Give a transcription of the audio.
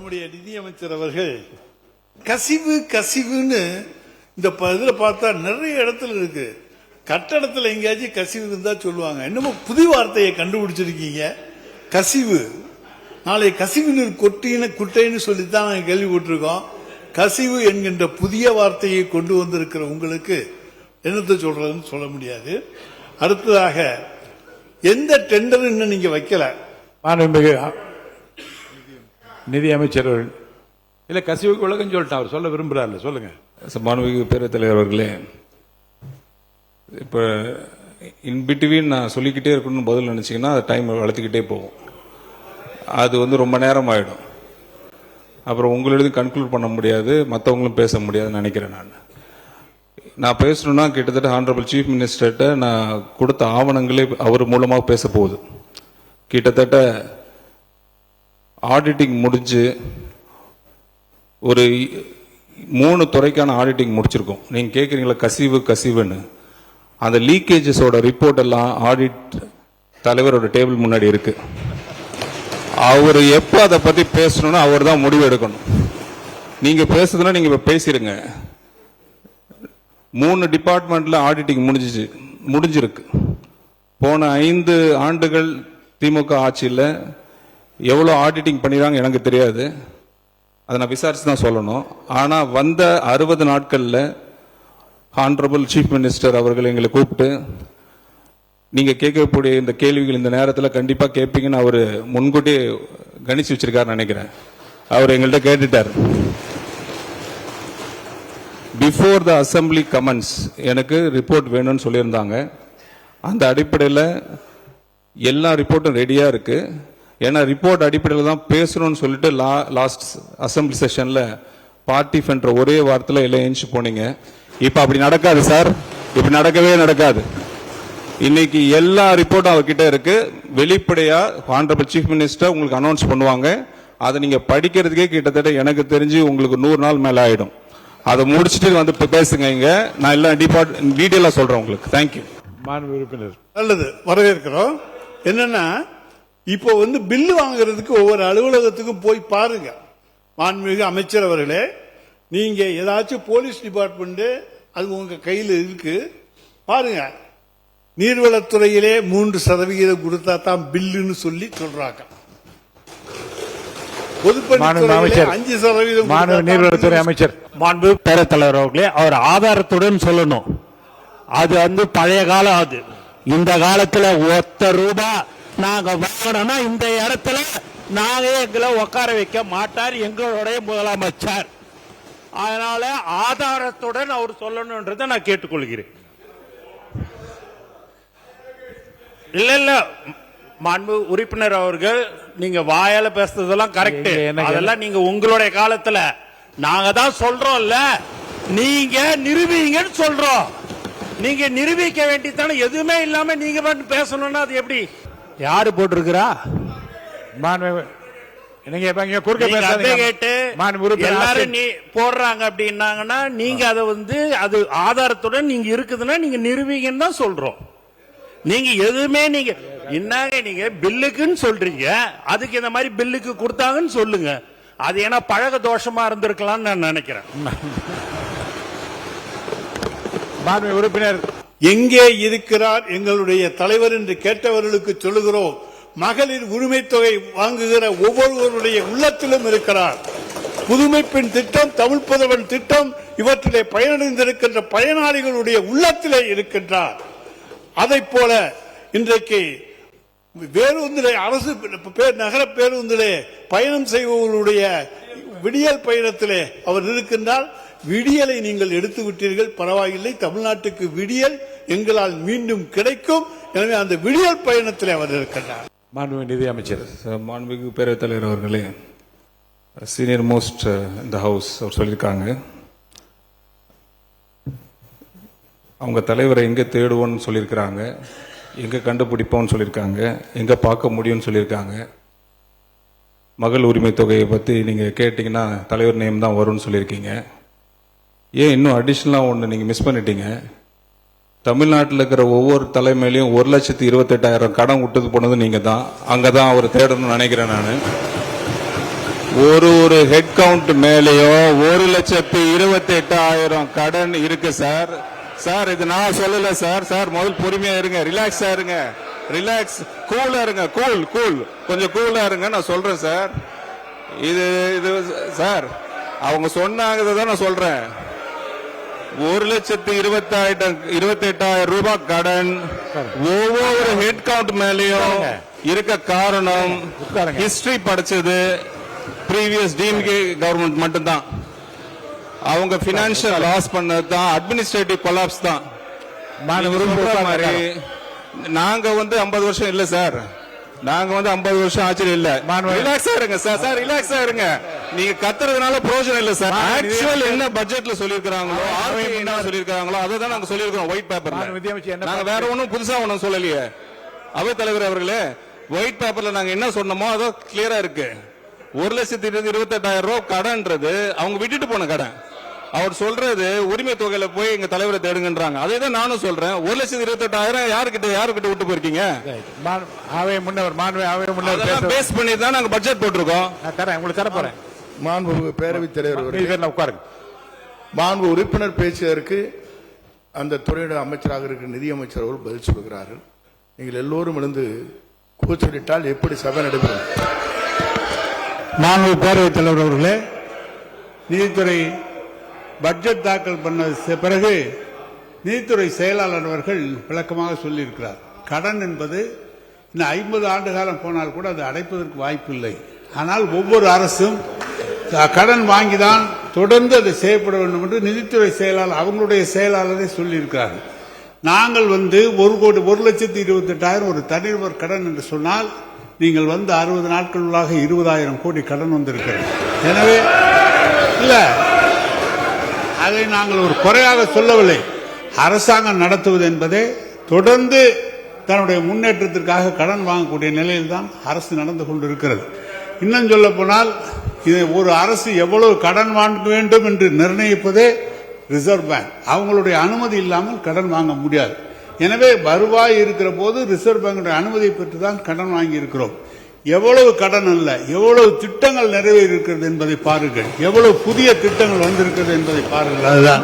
நம்முடைய நிதியமைச்சர் அவர்கள் கசிவு கசிவுன்னு இந்த இதில் பார்த்தா நிறைய இடத்துல இருக்கு. கட்டடத்தில் எங்கேயாச்சும் கசிவு இருந்தா சொல்லுவாங்க. இன்னமும் புது வார்த்தையை கண்டுபிடிச்சிருக்கீங்க, கசிவு. நாளை கசிவு நீர் குட்டைன்னு சொல்லித்தான் நாங்கள் கேள்விப்பட்டிருக்கோம். கசிவு என்கின்ற புதிய வார்த்தையை கொண்டு வந்திருக்கிற உங்களுக்கு என்னத்தை சொல்றதுன்னு சொல்ல முடியாது. அடுத்ததாக எந்த டெண்டர் இன்னும் நீங்க வைக்கல? நிதி அமைச்சர் இல்ல கசிவுக்கு விளக்கம் சொல்லிட்டான், அவர் சொல்ல விரும்புறாரு, சொல்லுங்க. மாண்புமிகு பேரவைத் தலைவர் அவர்களே, இப்ப இன்பிட்வீன் நான் சொல்லிக்கிட்டே இருக்கணும்னு பதில் நினைச்சீங்கன்னா அது டைம் வளர்த்துக்கிட்டே போகும். அது ரொம்ப நேரம் ஆயிடும். அப்புறம் உங்களோட கன்க்ளூட் பண்ண முடியாது, மற்றவங்களும் பேச முடியாதுன்னு நினைக்கிறேன். நான் பேசணும்னா கிட்டத்தட்ட ஹானரபிள் சீஃப் மினிஸ்டர்கிட்ட நான் கொடுத்த ஆவணங்களே அவர் மூலமாக பேச போகுது. கிட்டத்தட்ட ஆடிட்டிங் முடிஞ்சு ஒரு 3 துறைக்கான ஆடிட்டிங் முடிச்சிருக்கோம். நீங்கள் கேட்குறீங்களா கசிவுன்னு? அந்த லீக்கேஜஸோட ரிப்போர்ட் எல்லாம் ஆடிட் தலைவரோட டேபிள் முன்னாடி இருக்கு. அவர் எப்போ அதை பற்றி பேசணும்னு அவர் தான் முடிவு எடுக்கணும். நீங்கள் பேசுறதுன்னா நீங்கள் இப்போ பேசிடுங்க. 3 டிபார்ட்மெண்ட்ல ஆடிட்டிங் முடிஞ்சிருக்கு. போன 5 ஆண்டுகள் திமுக ஆட்சியில் எவ்வளோ ஆடிட்டிங் பண்ணிடுறாங்க எனக்கு தெரியாது, அதை நான் விசாரிச்சு தான் சொல்லணும். ஆனால் வந்த 60 நாட்களில் ஹானரபிள் சீஃப் மினிஸ்டர் அவர்கள் எங்களை கூப்பிட்டு நீங்கள் கேட்கக்கூடிய இந்த கேள்விகள் இந்த நேரத்தில் கண்டிப்பாக கேட்பீங்கன்னு அவர் முன்கூட்டியே கணிச்சு வச்சிருக்காருன்னு நினைக்கிறேன். அவர் எங்கள்கிட்ட கேட்டுட்டார். பிஃபோர் த அசம்பிளி கமெண்ட்ஸ் எனக்கு ரிப்போர்ட் வேணும்னு சொல்லியிருந்தாங்க. அந்த அடிப்படையில் எல்லா ரிப்போர்ட்டும் ரெடியாக இருக்கு. ஏன்னா ரிப்போர்ட் அடிப்படையில் தான் பேசணும்னு சொல்லிட்டு லாஸ்ட் அசம்பிளி செஷனில் பார்ட்டி என்ற ஒரே வார்த்தையில் எல்லாம் எழுந்து போனீங்க. இப்போ அப்படி நடக்காது சார், இப்படி நடக்கவே நடக்காது. இன்னைக்கு எல்லா ரிப்போர்ட்டும் அவர்கிட்ட இருக்கு. வெளிப்படையா ஹானரபிள் சீஃப் மினிஸ்டர் உங்களுக்கு அனௌன்ஸ் பண்ணுவாங்க. அதை நீங்க படிக்கிறதுக்கே கிட்டத்தட்ட எனக்கு தெரிஞ்சு உங்களுக்கு 100 நாள் மேல ஆயிடும். அதை முடிச்சுட்டு வந்து பேசுங்க. இங்க நான் எல்லாம் டீட்டெயிலா சொல்றேன் உங்களுக்கு. தேங்க்யூ. மாண்பு உறுப்பினர். நல்லது, வரவேற்கிறோம். என்னன்னா இப்போ பில்லு வாங்குறதுக்கு ஒவ்வொரு அலுவலகத்துக்கும் போய் பாருங்க. மாண்புமிகு அமைச்சர் அவர்களே, நீங்க ஏதாச்சும் போலீஸ் டிபார்ட்மெண்ட் அது உங்க கையில் இருக்கு பாருங்க. நீர்வளத்துறையிலே 3% கொடுத்தா தான் பில்லுன்னு சொல்லி சொல்றாங்க. பொதுப்பணித்துறையிலே 5%. நீர்வளத்துறை அமைச்சர் மாண்பு பேரவைத் தலைவர் அவர்களே, அவர் ஆதாரத்துடன் சொல்லணும். அது பழைய காலம். அது இந்த காலத்துல ₹1 நாங்க வாங்கணும்னா இந்த இடத்துல நாங்க எங்களை உட்கார வைக்க மாட்டார் எங்களுடைய முதலமைச்சர். அதனால ஆதாரத்துடன் அவர் சொல்லணும்ன்றதை நான் கேட்டுக்கொள்கிறேன். இல்ல மாண்பு உறுப்பினர் அவர்கள், நீங்க வாயால பேசுறதெல்லாம் கரெக்ட். அதெல்லாம் நீங்க உங்களுடைய காலத்துல நாங்க தான் சொல்றோம்ல, நீங்க நிரூபிங்கன்னு சொல்றோம். நீங்க நிரூபிக்க வேண்டியதானே. எதுவுமே இல்லாம நீங்க மட்டும் பேசணும்னா அது எப்படி? யாரு போட்டிருக்கிறா? எல்லாரும் நீ போடுறாங்க அப்படின்னாங்கன்னா நீங்க அதை அது ஆதாரத்துடன் நீங்க இருக்குதுன்னா நீங்க நிரூபிங்கன்னு தான் சொல்றோம். நீங்க எதுவுமே நீங்க என்னங்க நீங்க பில்லுக்குன்னு சொல்றீங்க, அதுக்கு இந்த மாதிரி பில்லுக்கு கொடுத்தாங்கன்னு சொல்லுங்க. அது ஏன்னா பழக தோஷமா இருந்திருக்கலாம்னு நான் நினைக்கிறேன். உறுப்பினர், எங்கே இருக்கிறார் எங்களுடைய தலைவர் என்று கேட்டவர்களுக்கு சொல்லுகிறோம். மகளிர் உரிமை தொகை வாங்குகிற ஒவ்வொருவருடைய உள்ளத்திலும் இருக்கிறார். புதுமை பெண் திட்டம், தமிழ் புதல்வன் திட்டம், இவற்றிலே பயனடைந்திருக்கின்ற பயனாளிகளுடைய உள்ளத்திலே இருக்கின்றார். அதை போல இன்றைக்கு பேருந்திலே, அரசு நகர பேருந்திலே பயணம் செய்பவர்களுடைய விடியல் பயணத்திலே அவர் இருக்கின்றார். விடியலை நீங்கள் எடுத்து விட்டீர்கள், பரவாயில்லை. தமிழ்நாட்டுக்கு விடியல் எங்களால் மீண்டும் கிடைக்கும். எனவே அந்த விடியல் பயணத்தில் அவர் இருக்கின்றார். மாண்புமிகு நிதி அமைச்சர். மாண்புமிகு பேரவைத் தலைவர் அவர்களே, சீனியர் மோஸ்ட் இந்த ஹவுஸ் அவர் சொல்லியிருக்காங்க, அவங்க தலைவரை எங்கே தேடுவோன்னு சொல்லியிருக்கிறாங்க, எங்கே கண்டுபிடிப்போம்னு சொல்லியிருக்காங்க, எங்கே பார்க்க முடியும்னு சொல்லியிருக்காங்க. மகள் உரிமை தொகையை பற்றி நீங்கள் கேட்டிங்கன்னா தலைவர் நேம் தான் வரும்னு சொல்லியிருக்கீங்க. ஏன் இன்னும் அடிஷ்னலாக ஒன்று நீங்கள் மிஸ் பண்ணிட்டீங்க. தமிழ்நாட்டில் இருக்கிற ஒவ்வொரு தலைமையிலையும் 1,28,000 கடன் விட்டது போனது நீங்கள் தான். அங்கே தான் அவர் தேடணும்னு நினைக்கிறேன் நான். ஒரு ஹெட் கவுண்ட் மேலேயோ 1,28,000 கடன் இருக்கு சார். சார் இது நான் சொல்லல சார். சார் முதல் பொறுமையா இருங்க, ரிலாக்ஸா இருங்க, ரிலாக்ஸ், கூலா இருங்க, கூல் கொஞ்சம் கூலா இருங்க. நான் சொல்றேன் சார். இது சார் அவங்க சொன்னாங்க தான் நான் சொல்றேன். 1,28,000 ரூபாய் கடன் ஒவ்வொரு ஹெட் கவுண்ட் மேலேயும் இருக்க காரணம் ஹிஸ்டரி படிச்சது previous DMK கவர்மெண்ட் மட்டும்தான். அவங்க பினான்சியல் லாஸ் பண்ணது தான், அட்மினிஸ்ட்ரேட்டிவ் கொலாப்ஸ் தான். நாங்க 50 வருஷம் இல்ல சார், நாங்க 50 வருஷம் ஆச்சு இல்ல. ரிலாக்ஸா இருங்க சார். சார் ரிலாக்ஸா இருங்க. நீங்க கத்துறதுனால பிரயோஜனம் இல்ல சார். ஆக்சுவல் என்ன பட்ஜெட்ல சொல்லிருக்காங்களோ, என்ன சொல்லிருக்காங்களோ அதை தான் நாங்க சொல்லிருக்கோம் ஒயிட் பேப்பர்ல. நாங்க வேற ஒண்ணும் புதுசா ஒண்ணும் சொல்லலையே. அவைத் தலைவர் அவர்களே, ஒயிட் பேப்பர்ல நாங்க என்ன சொன்னோமோ அதோ கிளியரா இருக்கு. 1,28,000 ரூபாய் கடன்றது அவங்க விட்டுட்டு போன கடன். அவர் சொல்றது உரிமை தொகையில போய் எங்க தலைவரை தேடுங்கன்றாங்க. அதே தான் நானும் சொல்றேன். 1,28,000 யாருக்கிட்ட விட்டு போயிருக்கீங்க? பேஸ் பண்ணி தான் நாங்க பட்ஜெட் போட்டிருக்கோம். உங்களுக்கு தர போறேன். மாண்பு பேரவைத் தலைவர் உட்காருங்க. மாண்பு உறுப்பினர் பேசியதற்கு அந்த துறையோட அமைச்சராக இருக்கிற நிதியமைச்சர் அவர்கள் பதில் சொல்கிறார்கள். நீங்கள் எல்லோரும் எழுந்து கூச்சலிட்டால் எப்படி சபை நடைபெறும்? மாண்பு பேரவைத் தலைவர் அவர்களே, நீதித்துறை பட்ஜெட் தாக்கல் பண்ண பிறகு நீதித்துறை செயலாளர் அவர்கள் விளக்கமாக சொல்லியிருக்கிறார். கடன் என்பது இன்னும் 50 ஆண்டு காலம் போனால் கூட அது அடைப்பதற்கு வாய்ப்பில்லை. ஆனால் ஒவ்வொரு அரசும் கடன் வாங்கிதான் தொடர்ந்து அதை செய்யப்பட வேண்டும் என்று நீதித்துறை செயலாளர் அவங்களுடைய செயலாளரை சொல்லியிருக்கிறார்கள். நாங்கள் 1,28,000 ஒரு தனிநபர் கடன் என்று சொன்னால் நீங்கள் 60 நாட்களுள்ளாக 20,000 கோடி கடன் வந்திருக்கிறது. எனவே இல்ல, அதை நாங்கள் ஒரு குறையாக சொல்லவில்லை. அரசாங்கம் நடத்துவது என்பதே தொடர்ந்து தன்னுடைய முன்னேற்றத்திற்காக கடன் வாங்கக்கூடிய நிலையில் தான் அரசு நடந்து கொண்டிருக்கிறது. இன்னும் சொல்ல போனால் இது ஒரு அரசு எவ்வளவு கடன் வாங்க வேண்டும் என்று நிர்ணயிப்பதே ரிசர்வ் பேங்க். அவங்களுடைய அனுமதி இல்லாமல் கடன் வாங்க முடியாது. எனவே வருவாய் இருக்கிற போது ரிசர்வ் பேங்குடைய அனுமதியை பெற்றுதான் கடன் வாங்கி இருக்கிறோம். எவ்வளவு கடன் அல்ல, எவ்வளவு திட்டங்கள் நிறைவேறி இருக்கிறது என்பதை பாருங்கள், எவ்வளவு புதிய திட்டங்கள் வந்திருக்கிறது என்பதை பாருங்கள். அதுதான்